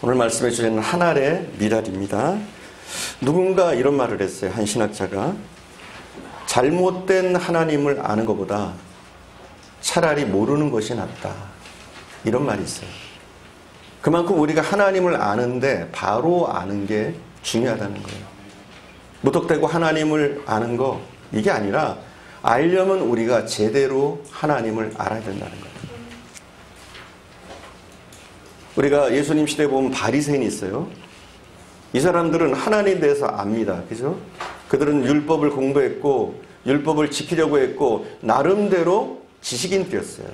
오늘 말씀해 주시는 한 알의 미랄입니다. 누군가 이런 말을 했어요. 한 신학자가 잘못된 하나님을 아는 것보다 차라리 모르는 것이 낫다. 이런 말이 있어요. 그만큼 우리가 하나님을 아는데 바로 아는 게 중요하다는 거예요. 무턱대고 하나님을 아는 거 이게 아니라 알려면 우리가 제대로 하나님을 알아야 된다는 거예요. 우리가 예수님 시대에 보면 바리새인이 있어요. 이 사람들은 하나님에 대해서 압니다. 그죠? 그들은 율법을 공부했고 율법을 지키려고 했고 나름대로 지식인들이었어요.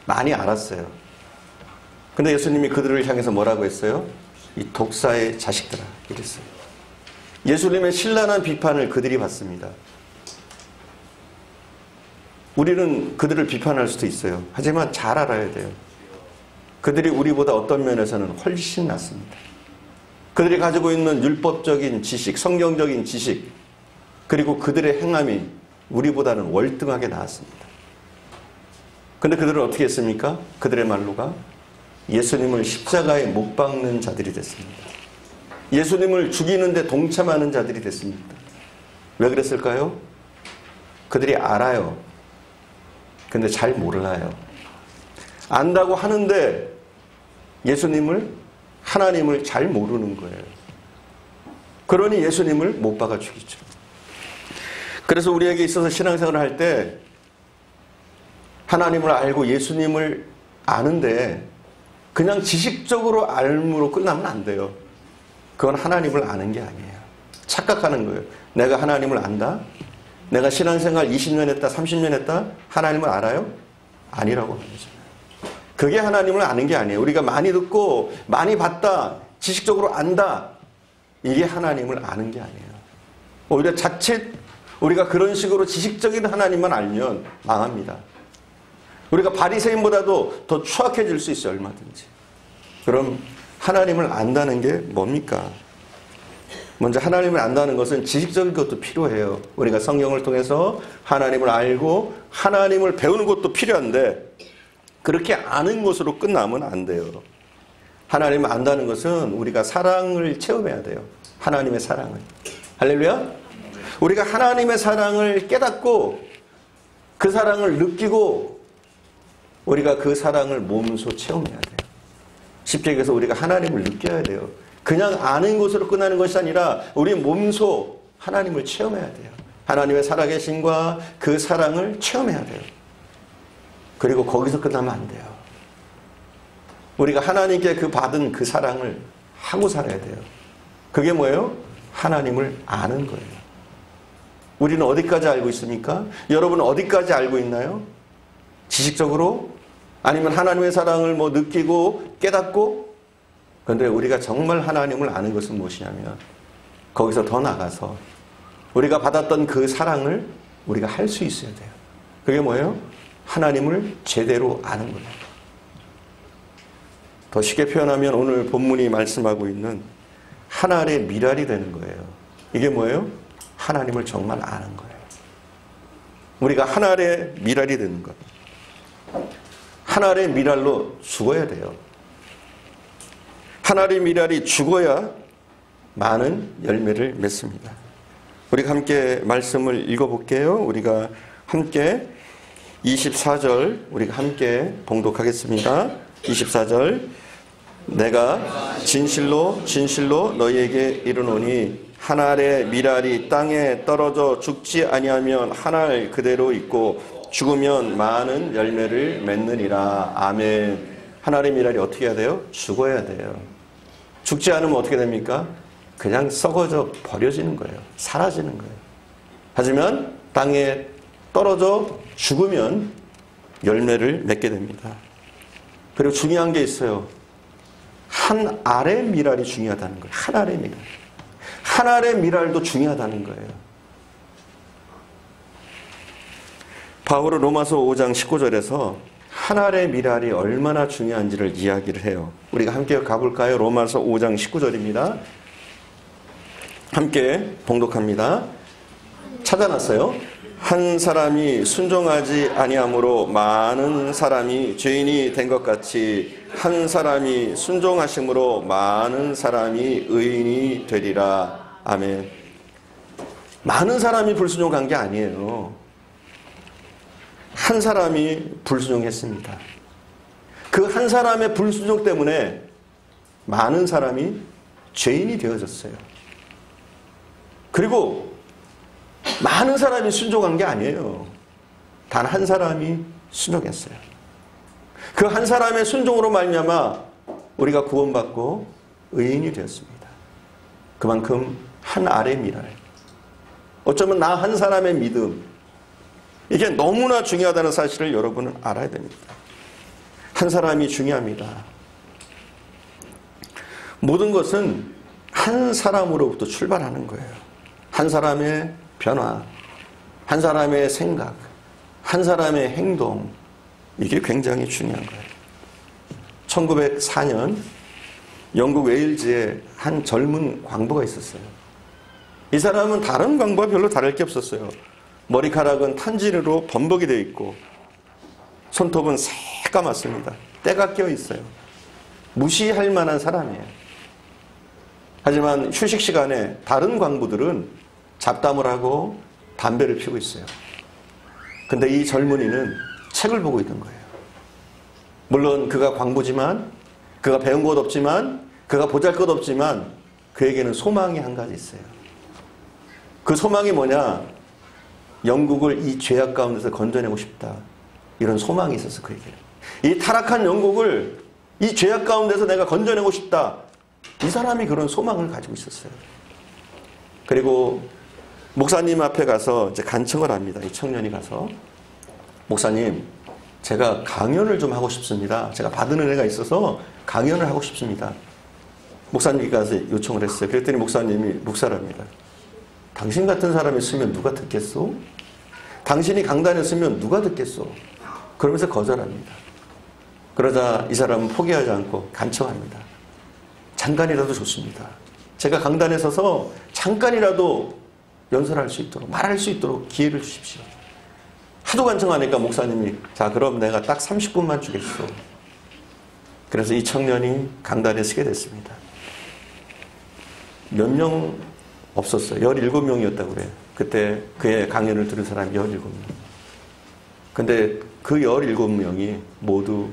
많이 알았어요. 근데 예수님이 그들을 향해서 뭐라고 했어요? 이 독사의 자식들아 이랬어요. 예수님의 신랄한 비판을 그들이 받습니다. 우리는 그들을 비판할 수도 있어요. 하지만 잘 알아야 돼요. 그들이 우리보다 어떤 면에서는 훨씬 낫습니다. 그들이 가지고 있는 율법적인 지식, 성경적인 지식, 그리고 그들의 행함이 우리보다는 월등하게 나았습니다. 근데 그들은 어떻게 했습니까? 그들의 말로가 예수님을 십자가에 못 박는 자들이 됐습니다. 예수님을 죽이는데 동참하는 자들이 됐습니다. 왜 그랬을까요? 그들이 알아요. 근데 잘 몰라요. 안다고 하는데 예수님을, 하나님을 잘 모르는 거예요. 그러니 예수님을 못 박아 죽이죠. 그래서 우리에게 있어서 신앙생활을 할 때 하나님을 알고 예수님을 아는데 그냥 지식적으로 알므로 끝나면 안 돼요. 그건 하나님을 아는 게 아니에요. 착각하는 거예요. 내가 하나님을 안다? 내가 신앙생활 20년 했다, 30년 했다? 하나님을 알아요? 아니라고 하는 거죠. 그게 하나님을 아는 게 아니에요. 우리가 많이 듣고 많이 봤다, 지식적으로 안다, 이게 하나님을 아는 게 아니에요. 오히려 자칫 우리가 그런 식으로 지식적인 하나님만 알면 망합니다. 우리가 바리새인보다도 더 추악해질 수 있어요. 얼마든지. 그럼 하나님을 안다는 게 뭡니까? 먼저 하나님을 안다는 것은 지식적인 것도 필요해요. 우리가 성경을 통해서 하나님을 알고 하나님을 배우는 것도 필요한데 그렇게 아는 것으로 끝나면 안 돼요. 하나님을 안다는 것은 우리가 사랑을 체험해야 돼요. 하나님의 사랑을. 할렐루야? 우리가 하나님의 사랑을 깨닫고 그 사랑을 느끼고 우리가 그 사랑을 몸소 체험해야 돼요. 쉽게 얘기해서 우리가 하나님을 느껴야 돼요. 그냥 아는 것으로 끝나는 것이 아니라 우리 몸소 하나님을 체험해야 돼요. 하나님의 살아계심과 그 사랑을 체험해야 돼요. 그리고 거기서 끝나면 안 돼요. 우리가 하나님께 그 받은 그 사랑을 하고 살아야 돼요. 그게 뭐예요? 하나님을 아는 거예요. 우리는 어디까지 알고 있습니까? 여러분은 어디까지 알고 있나요? 지식적으로? 아니면 하나님의 사랑을 느끼고 깨닫고? 그런데 우리가 정말 하나님을 아는 것은 무엇이냐면 거기서 더 나가서 우리가 받았던 그 사랑을 우리가 할 수 있어야 돼요. 그게 뭐예요? 하나님을 제대로 아는 거예요. 더 쉽게 표현하면 오늘 본문이 말씀하고 있는 한 알의 미랄이 되는 거예요. 이게 뭐예요? 하나님을 정말 아는 거예요. 우리가 한 알의 미랄이 되는 것. 한 알의 미랄로 죽어야 돼요. 한 알의 미랄이 죽어야 많은 열매를 맺습니다. 우리가 함께 말씀을 읽어볼게요. 우리가 함께 24절 우리가 함께 봉독하겠습니다. 24절 내가 진실로 진실로 너희에게 이르노니 한 알의 미랄이 땅에 떨어져 죽지 아니하면 한 알 그대로 있고 죽으면 많은 열매를 맺느니라. 아멘. 한 알의 미랄이 어떻게 해야 돼요? 죽어야 돼요. 죽지 않으면 어떻게 됩니까? 그냥 썩어져 버려지는 거예요. 사라지는 거예요. 하지만 땅에 떨어져 죽으면 열매를 맺게 됩니다. 그리고 중요한 게 있어요. 한 알의 미랄이 중요하다는 거예요. 한 알의 미랄. 한 알의 미랄도 중요하다는 거예요. 바울은 로마서 5장 19절에서 한 알의 미랄이 얼마나 중요한지를 이야기를 해요. 우리가 함께 가볼까요? 로마서 5장 19절입니다. 함께 봉독합니다. 찾아놨어요. 한 사람이 순종하지 아니함으로 많은 사람이 죄인이 된 것 같이 한 사람이 순종하심으로 많은 사람이 의인이 되리라. 아멘. 많은 사람이 불순종한 게 아니에요. 한 사람이 불순종했습니다. 그 한 사람의 불순종 때문에 많은 사람이 죄인이 되어졌어요. 그리고 많은 사람이 순종한 게 아니에요. 단 한 사람이 순종했어요. 그 한 사람의 순종으로 말미암아 우리가 구원받고 의인이 되었습니다. 그만큼 한 알의 미랄. 어쩌면 나 한 사람의 믿음. 이게 너무나 중요하다는 사실을 여러분은 알아야 됩니다. 한 사람이 중요합니다. 모든 것은 한 사람으로부터 출발하는 거예요. 한 사람의 변화, 한 사람의 생각, 한 사람의 행동, 이게 굉장히 중요한 거예요. 1904년 영국 웨일즈에 한 젊은 광부가 있었어요. 이 사람은 다른 광부와 별로 다를 게 없었어요. 머리카락은 탄진으로 범벅이 되어 있고 손톱은 새까맣습니다. 때가 껴 있어요. 무시할 만한 사람이에요. 하지만 휴식 시간에 다른 광부들은 잡담을 하고 담배를 피우고 있어요. 근데 이 젊은이는 책을 보고 있는 거예요. 물론 그가 광부지만, 그가 배운 것 없지만, 그가 보잘것없지만 그에게는 소망이 한 가지 있어요. 그 소망이 뭐냐? 영국을 이 죄악 가운데서 건져내고 싶다. 이런 소망이 있었어, 그에게는. 이 타락한 영국을 이 죄악 가운데서 내가 건져내고 싶다. 이 사람이 그런 소망을 가지고 있었어요. 그리고 목사님 앞에 가서 이제 간청을 합니다. 이 청년이 가서, 목사님, 제가 강연을 좀 하고 싶습니다. 제가 받은 은혜가 있어서 강연을 하고 싶습니다. 목사님께 가서 요청을 했어요. 그랬더니 목사님이 묵살합니다. 당신 같은 사람이 쓰면 누가 듣겠소? 당신이 강단에 쓰면 누가 듣겠소? 그러면서 거절합니다. 그러자 이 사람은 포기하지 않고 간청합니다. 잠깐이라도 좋습니다. 제가 강단에 서서 잠깐이라도 연설할 수 있도록, 말할 수 있도록 기회를 주십시오. 하도 간청하니까 목사님이, 자, 그럼 내가 딱 30분만 주겠소. 그래서 이 청년이 강단에 서게 됐습니다. 몇 명 없었어요. 17명이었다고 그래요. 그때 그의 강연을 들은 사람이 17명. 근데 그 17명이 모두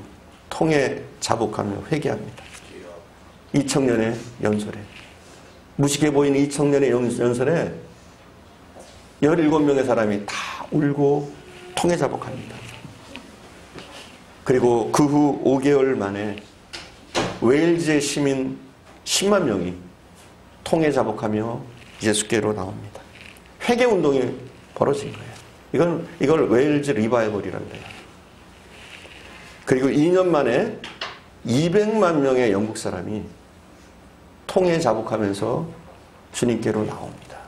통에 자복하며 회개합니다. 이 청년의 연설에. 무식해 보이는 이 청년의 연설에 17명의 사람이 다 울고 통에 자복합니다. 그리고 그 후 5개월 만에 웨일즈의 시민 10만 명이 통에 자복하며 예수께로 나옵니다. 회개 운동이 벌어진 거예요. 이걸 웨일즈 리바이벌이라고 해요. 그리고 2년 만에 200만 명의 영국 사람이 통에 자복하면서 주님께로 나옵니다.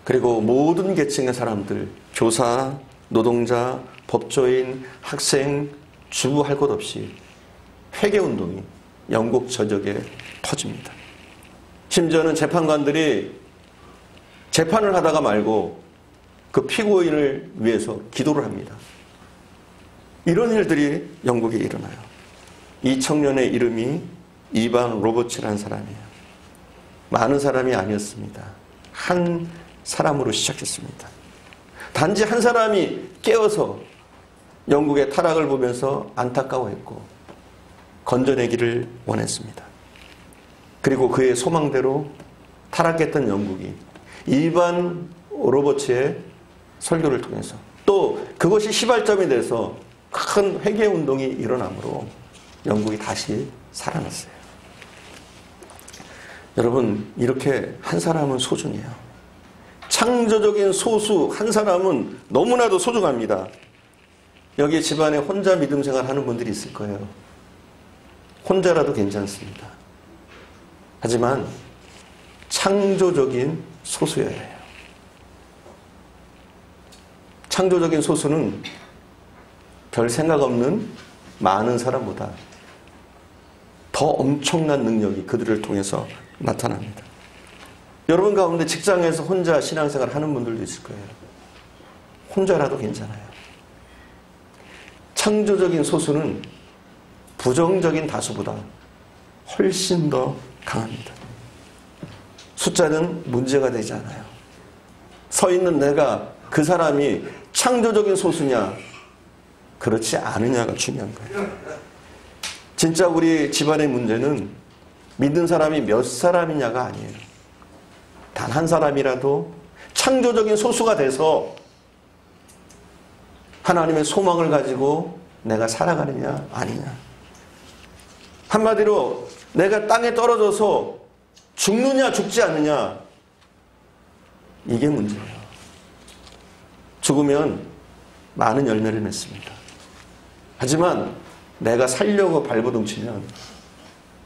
그리고 모든 계층의 사람들, 교사, 노동자, 법조인, 학생, 주부 할 것 없이 회개운동이 영국 전역에 터집니다. 심지어는 재판관들이 재판을 하다가 말고 그 피고인을 위해서 기도를 합니다. 이런 일들이 영국에 일어나요. 이 청년의 이름이 이반 로버츠라는 사람이에요. 많은 사람이 아니었습니다. 한 사람으로 시작했습니다. 단지 한 사람이 깨어서 영국의 타락을 보면서 안타까워했고 건져내기를 원했습니다. 그리고 그의 소망대로 타락했던 영국이 이반 로버츠의 설교를 통해서 또 그것이 시발점이 돼서 큰 회개운동이 일어나므로 영국이 다시 살아났어요. 여러분, 이렇게 한 사람은 소중해요. 창조적인 소수 한 사람은 너무나도 소중합니다. 여기 집안에 혼자 믿음 생활하는 분들이 있을 거예요. 혼자라도 괜찮습니다. 하지만 창조적인 소수여야 해요. 창조적인 소수는 별 생각 없는 많은 사람보다 더 엄청난 능력이 그들을 통해서 나타납니다. 여러분 가운데 직장에서 혼자 신앙생활 하는 분들도 있을 거예요. 혼자라도 괜찮아요. 창조적인 소수는 부정적인 다수보다 훨씬 더 강합니다. 숫자는 문제가 되지 않아요. 서 있는 내가 그 사람이 창조적인 소수냐 그렇지 않으냐가 중요한 거예요. 진짜 우리 집안의 문제는 믿는 사람이 몇 사람이냐가 아니에요. 단 한 사람이라도 창조적인 소수가 돼서 하나님의 소망을 가지고 내가 살아가느냐 아니냐. 한마디로 내가 땅에 떨어져서 죽느냐 죽지 않느냐, 이게 문제예요. 죽으면 많은 열매를 맺습니다. 하지만 내가 살려고 발버둥 치면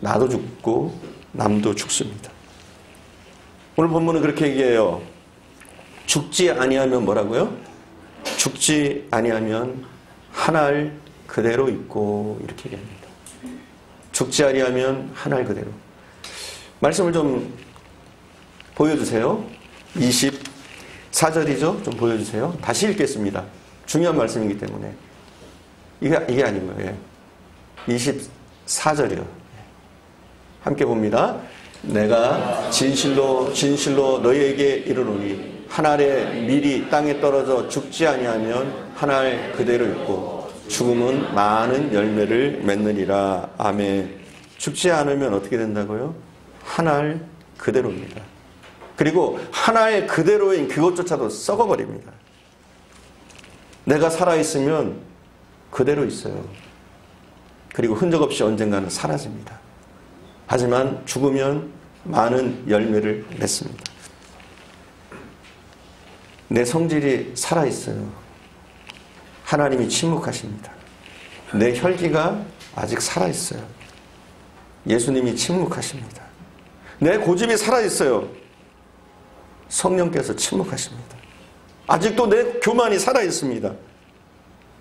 나도 죽고 남도 죽습니다. 오늘 본문은 그렇게 얘기해요. 죽지 아니하면 뭐라고요? 죽지 아니하면 한 알 그대로 있고, 이렇게 얘기합니다. 죽지 아니하면 한 알 그대로. 말씀을 좀 보여주세요. 24절이죠? 좀 보여주세요. 다시 읽겠습니다. 중요한 말씀이기 때문에. 이게 아닌 거예요. 24절이요. 함께 봅니다. 내가 진실로 진실로 너희에게 이르노니 한 알의 밀이 땅에 떨어져 죽지 아니하면 한 알 그대로 있고 죽음은 많은 열매를 맺느니라. 아멘. 죽지 않으면 어떻게 된다고요? 한 알 그대로입니다. 그리고 한 알 그대로인 그것조차도 썩어버립니다. 내가 살아있으면 그대로 있어요. 그리고 흔적 없이 언젠가는 사라집니다. 하지만 죽으면 많은 열매를 맺습니다. 내 성질이 살아있어요. 하나님이 침묵하십니다. 내 혈기가 아직 살아있어요. 예수님이 침묵하십니다. 내 고집이 살아있어요. 성령께서 침묵하십니다. 아직도 내 교만이 살아있습니다.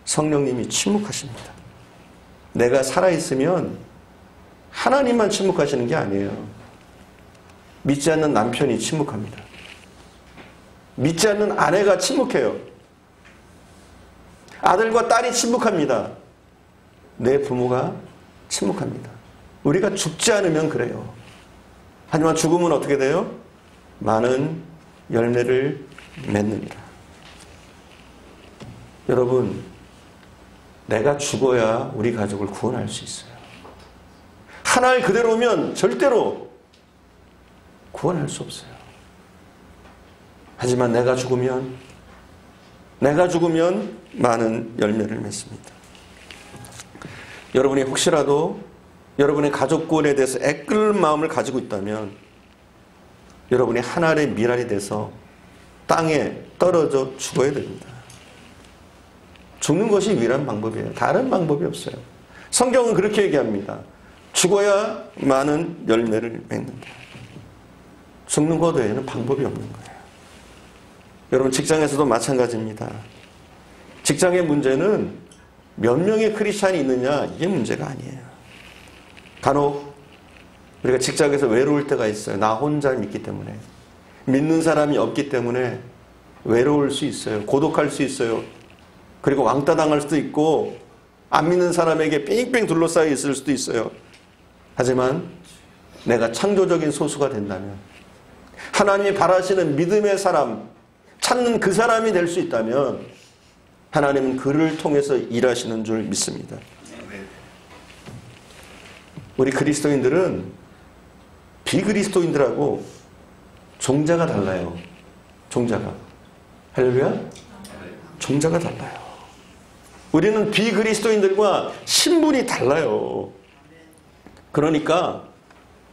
성령님이 침묵하십니다. 내가 살아있으면 하나님만 침묵하시는 게 아니에요. 믿지 않는 남편이 침묵합니다. 믿지 않는 아내가 침묵해요. 아들과 딸이 침묵합니다. 내 부모가 침묵합니다. 우리가 죽지 않으면 그래요. 하지만 죽으면 어떻게 돼요? 많은 열매를 맺느니라. 여러분, 내가 죽어야 우리 가족을 구원할 수 있어요. 한 알 그대로면 절대로 구원할 수 없어요. 하지만 내가 죽으면 많은 열매를 맺습니다. 여러분이 혹시라도 여러분의 가족 구원에 대해서 애끓는 마음을 가지고 있다면 여러분이 한 알의 밀알이 돼서 땅에 떨어져 죽어야 됩니다. 죽는 것이 유일한 방법이에요. 다른 방법이 없어요. 성경은 그렇게 얘기합니다. 죽어야 많은 열매를 맺는다. 죽는 것 외에는 방법이 없는 거예요. 여러분, 직장에서도 마찬가지입니다. 직장의 문제는 몇 명의 크리스찬이 있느냐, 이게 문제가 아니에요. 간혹 우리가 직장에서 외로울 때가 있어요. 나 혼자 믿기 때문에. 믿는 사람이 없기 때문에 외로울 수 있어요. 고독할 수 있어요. 그리고 왕따 당할 수도 있고 안 믿는 사람에게 뺑뺑 둘러싸여 있을 수도 있어요. 하지만 내가 창조적인 소수가 된다면, 하나님이 바라시는 믿음의 사람, 찾는 그 사람이 될 수 있다면 하나님은 그를 통해서 일하시는 줄 믿습니다. 우리 그리스도인들은 비그리스도인들하고 종자가 달라요. 종자가. 할렐루야? 종자가 달라요. 우리는 비그리스도인들과 신분이 달라요. 그러니까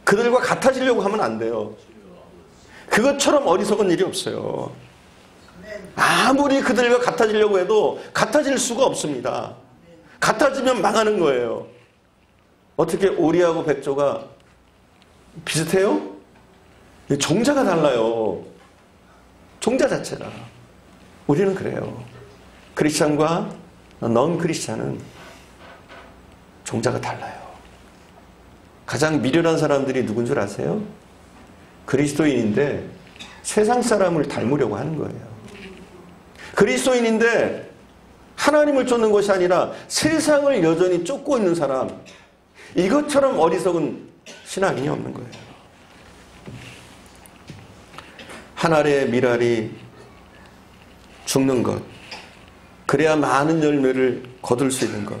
그들과 같아지려고 하면 안 돼요. 그것처럼 어리석은 일이 없어요. 아무리 그들과 같아지려고 해도 같아질 수가 없습니다. 같아지면 망하는 거예요. 어떻게 오리하고 백조가 비슷해요? 종자가 달라요. 종자 자체가. 우리는 그래요. 크리스찬과 넌 크리스찬은 종자가 달라요. 가장 미련한 사람들이 누군 줄 아세요? 그리스도인인데 세상 사람을 닮으려고 하는 거예요. 그리스도인인데 하나님을 쫓는 것이 아니라 세상을 여전히 쫓고 있는 사람, 이것처럼 어리석은 신앙이 없는 거예요. 한 알의 밀알이 죽는 것, 그래야 많은 열매를 거둘 수 있는 것,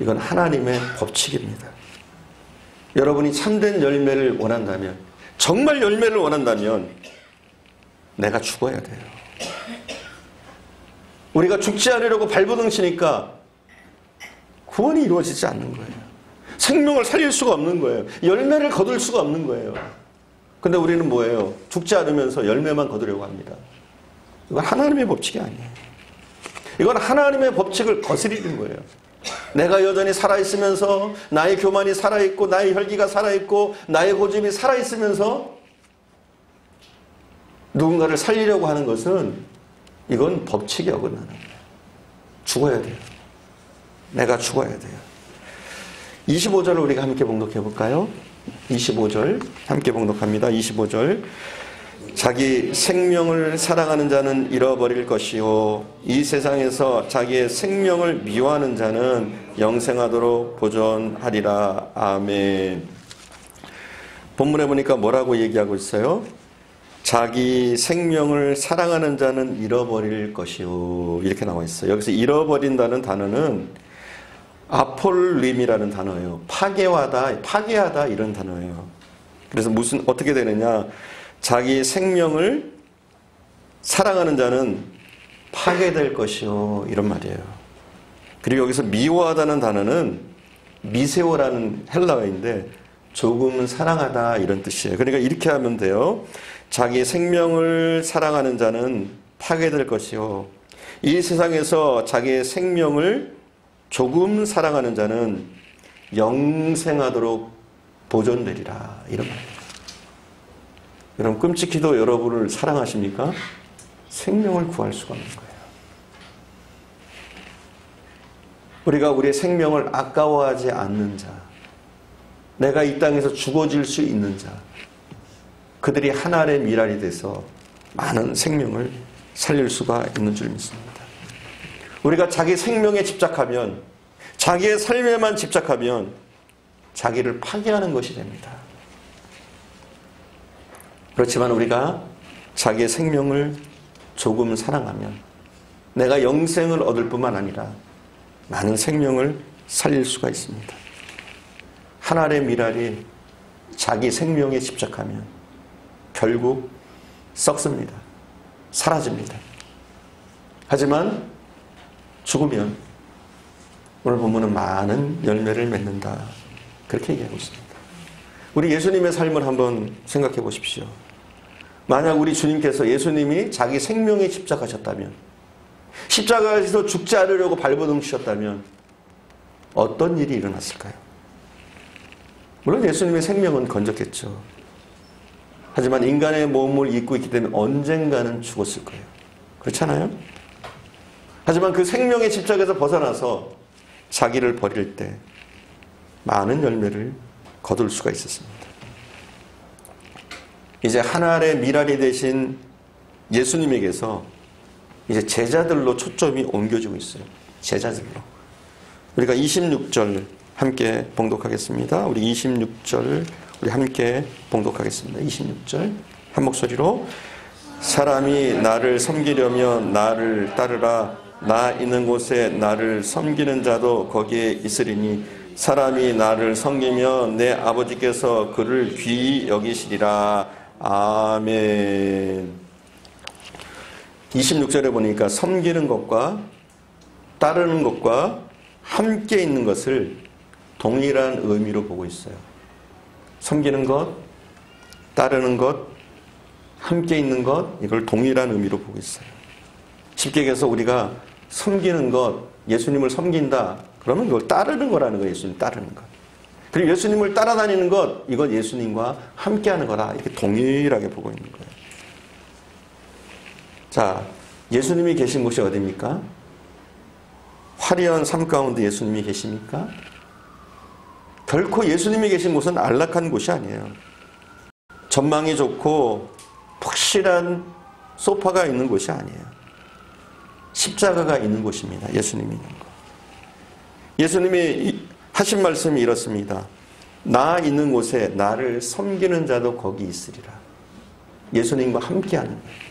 이건 하나님의 법칙입니다. 여러분이 참된 열매를 원한다면, 정말 열매를 원한다면 내가 죽어야 돼요. 우리가 죽지 않으려고 발버둥 치니까 구원이 이루어지지 않는 거예요. 생명을 살릴 수가 없는 거예요. 열매를 거둘 수가 없는 거예요. 근데 우리는 뭐예요? 죽지 않으면서 열매만 거두려고 합니다. 이건 하나님의 법칙이 아니에요. 이건 하나님의 법칙을 거스리는 거예요. 내가 여전히 살아있으면서, 나의 교만이 살아있고, 나의 혈기가 살아있고, 나의 고집이 살아있으면서 누군가를 살리려고 하는 것은, 이건 법칙에 어긋나는 거예요. 죽어야 돼요. 내가 죽어야 돼요. 25절을 우리가 함께 봉독해 볼까요? 25절 함께 봉독합니다. 25절. 자기 생명을 사랑하는 자는 잃어버릴 것이요 이 세상에서 자기의 생명을 미워하는 자는 영생하도록 보존하리라. 아멘. 본문에 보니까 뭐라고 얘기하고 있어요? 자기 생명을 사랑하는 자는 잃어버릴 것이요, 이렇게 나와 있어요. 여기서 잃어버린다는 단어는 아폴림이라는 단어예요. 파괴하다 이런 단어예요. 그래서 어떻게 되느냐, 자기 생명을 사랑하는 자는 파괴될 것이요, 이런 말이에요. 그리고 여기서 미워하다는 단어는 미세오라는 헬라어인데 조금 사랑하다 이런 뜻이에요. 그러니까 이렇게 하면 돼요. 자기 생명을 사랑하는 자는 파괴될 것이요 이 세상에서 자기의 생명을 조금 사랑하는 자는 영생하도록 보존되리라, 이런 말이에요. 여러분, 끔찍히도 여러분을 사랑하십니까? 생명을 구할 수가 없는 거예요. 우리가 우리의 생명을 아까워하지 않는 자, 내가 이 땅에서 죽어질 수 있는 자, 그들이 한 알의 밀알이 돼서 많은 생명을 살릴 수가 있는 줄 믿습니다. 우리가 자기 생명에 집착하면, 자기의 삶에만 집착하면 자기를 파괴하는 것이 됩니다. 그렇지만 우리가 자기의 생명을 조금 사랑하면 내가 영생을 얻을 뿐만 아니라 많은 생명을 살릴 수가 있습니다. 한 알의 밀알이 자기 생명에 집착하면 결국 썩습니다. 사라집니다. 하지만 죽으면 오늘 본문은 많은 열매를 맺는다, 그렇게 얘기하고 있습니다. 우리 예수님의 삶을 한번 생각해 보십시오. 만약 우리 주님께서, 예수님이 자기 생명에 집착하셨다면, 십자가에서 죽지 않으려고 발버둥 치셨다면 어떤 일이 일어났을까요? 물론 예수님의 생명은 건졌겠죠. 하지만 인간의 몸을 입고 있기 때문에 언젠가는 죽었을 거예요. 그렇잖아요? 하지만 그 생명의 집착에서 벗어나서 자기를 버릴 때 많은 열매를 거둘 수가 있었습니다. 이제 한 알의 밀알이 되신 예수님에게서 이제 제자들로 초점이 옮겨지고 있어요. 제자들로. 우리가 26절 함께 봉독하겠습니다. 우리 26절 우리 함께 봉독하겠습니다. 26절 한 목소리로. 사람이 나를 섬기려면 나를 따르라. 나 있는 곳에 나를 섬기는 자도 거기에 있으리니 사람이 나를 섬기면 내 아버지께서 그를 귀히 여기시리라. 아멘. 26절에 보니까 섬기는 것과 따르는 것과 함께 있는 것을 동일한 의미로 보고 있어요. 섬기는 것, 따르는 것, 함께 있는 것, 이걸 동일한 의미로 보고 있어요. 쉽게 얘기해서 우리가 섬기는 것, 예수님을 섬긴다, 그러면 이걸 따르는 거라는 거예요. 예수님 따르는 것. 그리고 예수님을 따라다니는 것, 이건 예수님과 함께하는 거다, 이렇게 동일하게 보고 있는 거예요. 자, 예수님이 계신 곳이 어디입니까? 화려한 삶 가운데 예수님이 계십니까? 결코 예수님이 계신 곳은 안락한 곳이 아니에요. 전망이 좋고 푹실한 소파가 있는 곳이 아니에요. 십자가가 있는 곳입니다. 예수님이 있는 곳. 예수님이 하신 말씀이 이렇습니다. 나 있는 곳에 나를 섬기는 자도 거기 있으리라. 예수님과 함께하는 거예요.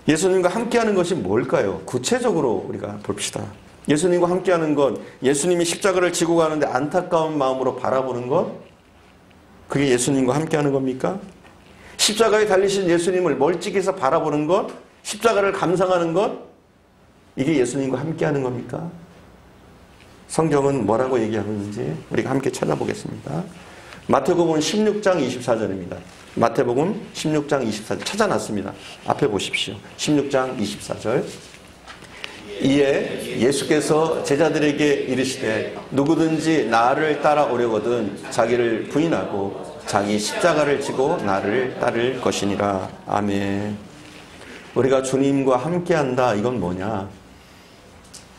예수님과 함께하는 것이 뭘까요? 구체적으로 우리가 봅시다. 예수님과 함께하는 것, 예수님이 십자가를 지고 가는데 안타까운 마음으로 바라보는 것, 그게 예수님과 함께하는 겁니까? 십자가에 달리신 예수님을 멀찍이서 바라보는 것, 십자가를 감상하는 것, 이게 예수님과 함께하는 겁니까? 성경은 뭐라고 얘기하고 있는지 우리가 함께 찾아보겠습니다. 마태복음 16장 24절입니다. 마태복음 16장 24절 찾아놨습니다. 앞에 보십시오. 16장 24절. 이에 예수께서 제자들에게 이르시되 누구든지 나를 따라오려거든 자기를 부인하고 자기 십자가를 지고 나를 따를 것이니라. 아멘. 우리가 주님과 함께한다. 이건 뭐냐?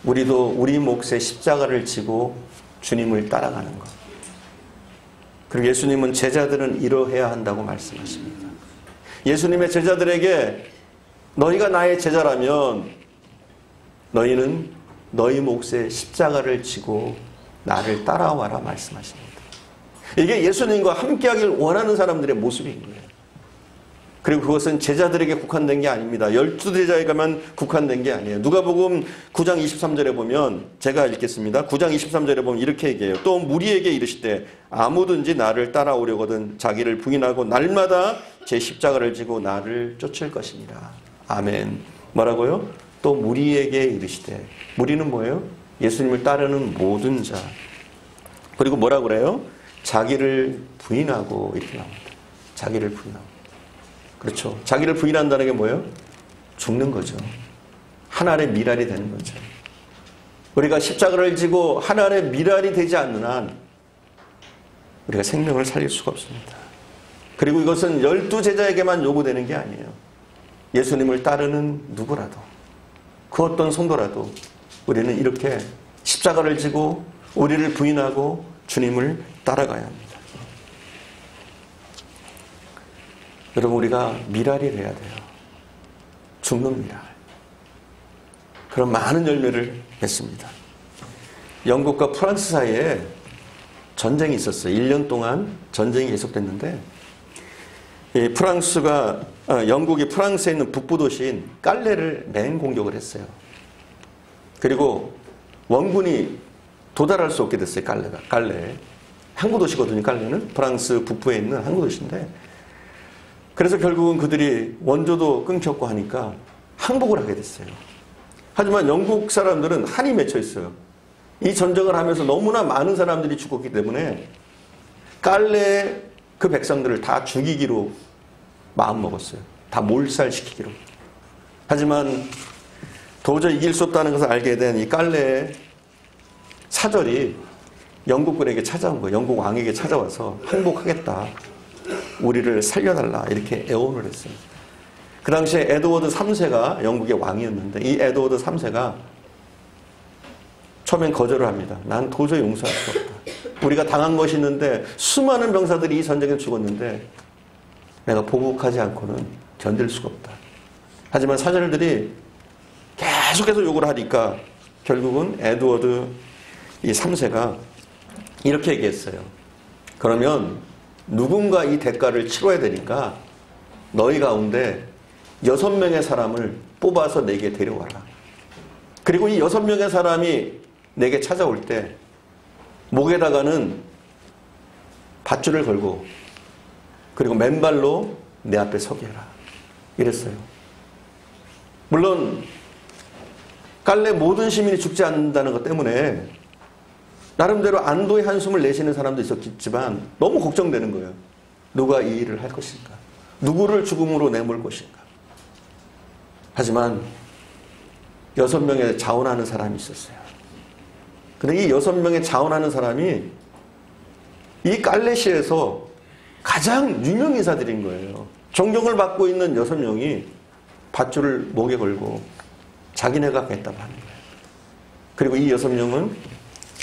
우리도 우리 몫의 십자가를 지고 주님을 따라가는 것. 그리고 예수님은 제자들은 이러해야 한다고 말씀하십니다. 예수님의 제자들에게 너희가 나의 제자라면 너희는 너희 몫의 십자가를 지고 나를 따라와라 말씀하십니다. 이게 예수님과 함께하길 원하는 사람들의 모습인 거예요. 그리고 그것은 제자들에게 국한된 게 아닙니다. 12제자에게만 국한된 게 아니에요. 누가복음 9장 23절에 보면 제가 읽겠습니다. 9장 23절에 보면 이렇게 얘기해요. 또 무리에게 이르시되 아무든지 나를 따라오려거든 자기를 부인하고 날마다 제 십자가를 지고 나를 쫓을 것이니라. 아멘. 뭐라고요? 또 무리에게 이르시되, 무리는 뭐예요? 예수님을 따르는 모든 자. 그리고 뭐라고 그래요? 자기를 부인하고 이렇게 나옵니다. 자기를 부인하고. 그렇죠. 자기를 부인한다는 게 뭐예요? 죽는 거죠. 하나님의 미랄이 되는 거죠. 우리가 십자가를 지고 하나님의 미랄이 되지 않는 한 우리가 생명을 살릴 수가 없습니다. 그리고 이것은 12제자에게만 요구되는 게 아니에요. 예수님을 따르는 누구라도, 그 어떤 성도라도 우리는 이렇게 십자가를 지고 우리를 부인하고 주님을 따라가야 합니다. 여러분, 우리가 미랄이 돼야 돼요. 죽는 미랄. 그런 많은 열매를 맺습니다. 영국과 프랑스 사이에 전쟁이 있었어요. 1년 동안 전쟁이 계속됐는데, 영국이 프랑스에 있는 북부 도시인 깔레를 맹공격을 했어요. 그리고 원군이 도달할 수 없게 됐어요. 깔레. 항구 도시거든요. 깔레는 프랑스 북부에 있는 항구 도시인데, 그래서 결국은 그들이 원조도 끊겼고 하니까 항복을 하게 됐어요. 하지만 영국 사람들은 한이 맺혀 있어요. 이 전쟁을 하면서 너무나 많은 사람들이 죽었기 때문에 깔레의 그 백성들을 다 죽이기로 마음먹었어요. 다 몰살시키기로. 하지만 도저히 이길 수 없다는 것을 알게 된 이 깔레의 사절이 영국군에게 찾아온 거예요. 영국 왕에게 찾아와서 항복하겠다. 우리를 살려달라. 이렇게 애원을 했어요. 그 당시에 에드워드 3세가 영국의 왕이었는데, 이 에드워드 3세가 처음엔 거절을 합니다. 난 도저히 용서할 수 없다. 우리가 당한 것이 있는데 수많은 병사들이 이 전쟁에 죽었는데 내가 보복하지 않고는 견딜 수가 없다. 하지만 사절들이 계속해서 욕을 하니까 결국은 에드워드 이 3세가 이렇게 얘기했어요. 그러면 누군가 이 대가를 치러야 되니까 너희 가운데 6명의 사람을 뽑아서 내게 데려와라. 그리고 이 6명의 사람이 내게 찾아올 때 목에다가는 밧줄을 걸고 그리고 맨발로 내 앞에 서게 해라. 이랬어요. 물론 깔레 모든 시민이 죽지 않는다는 것 때문에 나름대로 안도의 한숨을 내쉬는 사람도 있었겠지만 너무 걱정되는 거예요. 누가 이 일을 할 것인가? 누구를 죽음으로 내몰 것인가? 하지만 6명의 자원하는 사람이 있었어요. 근데 이 6명의 자원하는 사람이 이 깔레시에서 가장 유명 인사들인 거예요. 존경을 받고 있는 6명이 밧줄을 목에 걸고 자기네가 했다고 하는 거예요. 그리고 이 6명은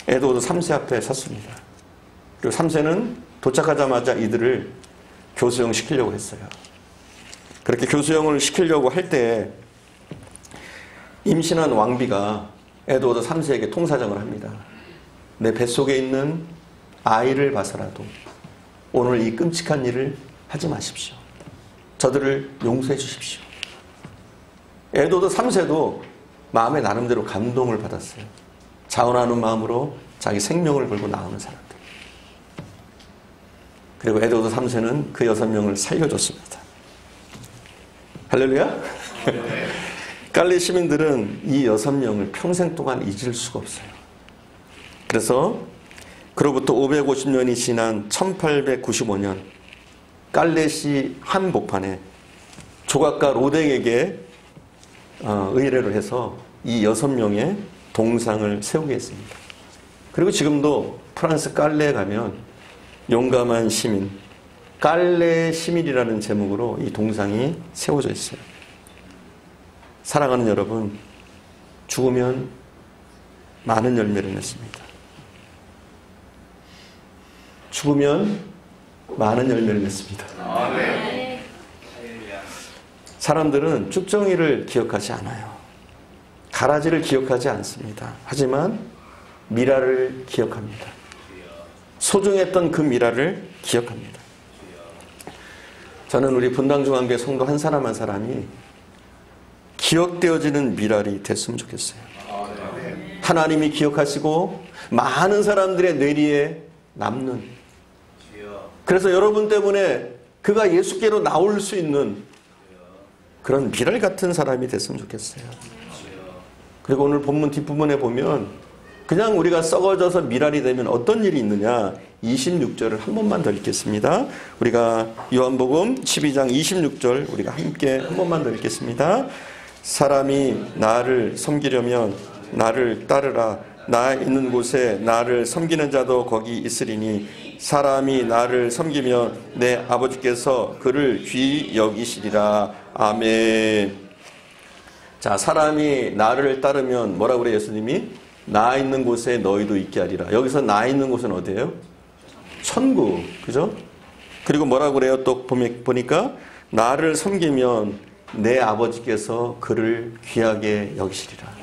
에드워드 3세 앞에 섰습니다. 그리고 3세는 도착하자마자 이들을 교수형 시키려고 했어요. 그렇게 교수형을 시키려고 할 때 임신한 왕비가 에드워드 3세에게 통사정을 합니다. 내 뱃속에 있는 아이를 봐서라도 오늘 이 끔찍한 일을 하지 마십시오. 저들을 용서해 주십시오. 에드워드 3세도 마음의 나름대로 감동을 받았어요. 자원하는 마음으로 자기 생명을 걸고 나오는 사람들. 그리고 에드워드 3세는 그 6명을 살려줬습니다. 할렐루야? 갈리 시민들은 이 6명을 평생 동안 잊을 수가 없어요. 그래서 그로부터 550년이 지난 1895년 갈렛이 한복판에 조각가 로댕에게 의뢰를 해서 이 6명의 동상을 세우게 했습니다. 그리고 지금도 프랑스 깔레에 가면 용감한 시민, 깔레 시민이라는 제목으로 이 동상이 세워져 있어요. 사랑하는 여러분, 죽으면 많은 열매를 맺습니다. 죽으면 많은 열매를 맺습니다. 사람들은 쭉정이를 기억하지 않아요. 가라지를 기억하지 않습니다. 하지만 미라를 기억합니다. 소중했던 그 미라를 기억합니다. 저는 우리 분당중앙교회 성도 한 사람 한 사람이 기억되어지는 미랄이 됐으면 좋겠어요. 하나님이 기억하시고 많은 사람들의 뇌리에 남는, 그래서 여러분 때문에 그가 예수께로 나올 수 있는 그런 미랄 같은 사람이 됐으면 좋겠어요. 그리고 오늘 본문 뒷부분에 보면 그냥 우리가 썩어져서 미랄이 되면 어떤 일이 있느냐, 26절을 한 번만 더 읽겠습니다. 우리가 요한복음 12장 26절 우리가 함께 한 번만 더 읽겠습니다. 사람이 나를 섬기려면 나를 따르라. 나 있는 곳에 나를 섬기는 자도 거기 있으리니 사람이 나를 섬기면 내 아버지께서 그를 귀히 여기시리라. 아멘. 자, 사람이 나를 따르면 뭐라고 그래요, 예수님이? 나 있는 곳에 너희도 있게 하리라. 여기서 나 있는 곳은 어디예요? 천국. 그죠? 그리고 뭐라고 그래요? 또 보니까 나를 섬기면 내 아버지께서 그를 귀하게 여기시리라.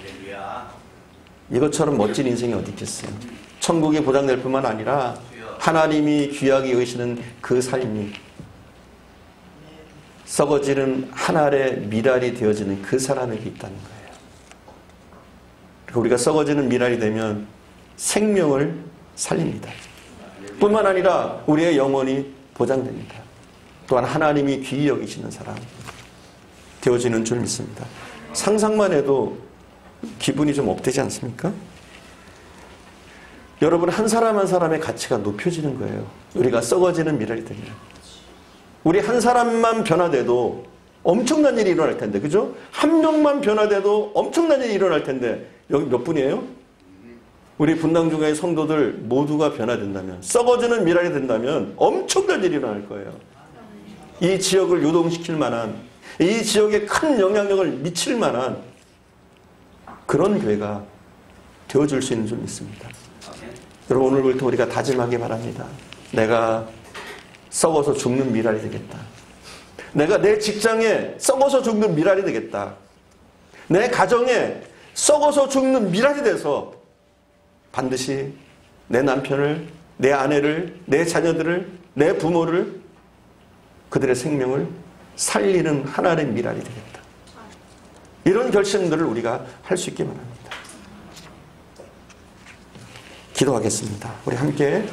이것처럼 멋진 인생이 어디 있겠어요? 천국이 보장될 뿐만 아니라 하나님이 귀하게 여기시는 그 삶이 썩어지는 한 알의 미랄이 되어지는 그 사람에게 있다는 거예요. 그리고 우리가 썩어지는 미랄이 되면 생명을 살립니다. 뿐만 아니라 우리의 영혼이 보장됩니다. 또한 하나님이 귀히 여기시는 사람 되어지는 줄 믿습니다. 상상만 해도 기분이 좀 업되지 않습니까? 여러분, 한 사람 한 사람의 가치가 높여지는 거예요. 우리가 썩어지는 미랄이 되면. 우리 한 사람만 변화돼도 엄청난 일이 일어날 텐데, 그죠? 한 명만 변화돼도 엄청난 일이 일어날 텐데, 여기 몇 분이에요? 우리 분당중앙의 성도들 모두가 변화된다면, 썩어지는 미랄이 된다면 엄청난 일이 일어날 거예요. 이 지역을 유동시킬 만한, 이 지역에 큰 영향력을 미칠 만한 그런 교회가 되어줄 수 있는 줄 믿습니다. 여러분, 오늘부터 우리가 다짐하기 바랍니다. 내가 썩어서 죽는 미랄이 되겠다. 내가 내 직장에 썩어서 죽는 미랄이 되겠다. 내 가정에 썩어서 죽는 미랄이 돼서 반드시 내 남편을, 내 아내를, 내 자녀들을, 내 부모를, 그들의 생명을 살리는 하나의 미랄이 되겠다. 이런 결심들을 우리가 할 수 있기 바랍니다. 기도하겠습니다. 우리 함께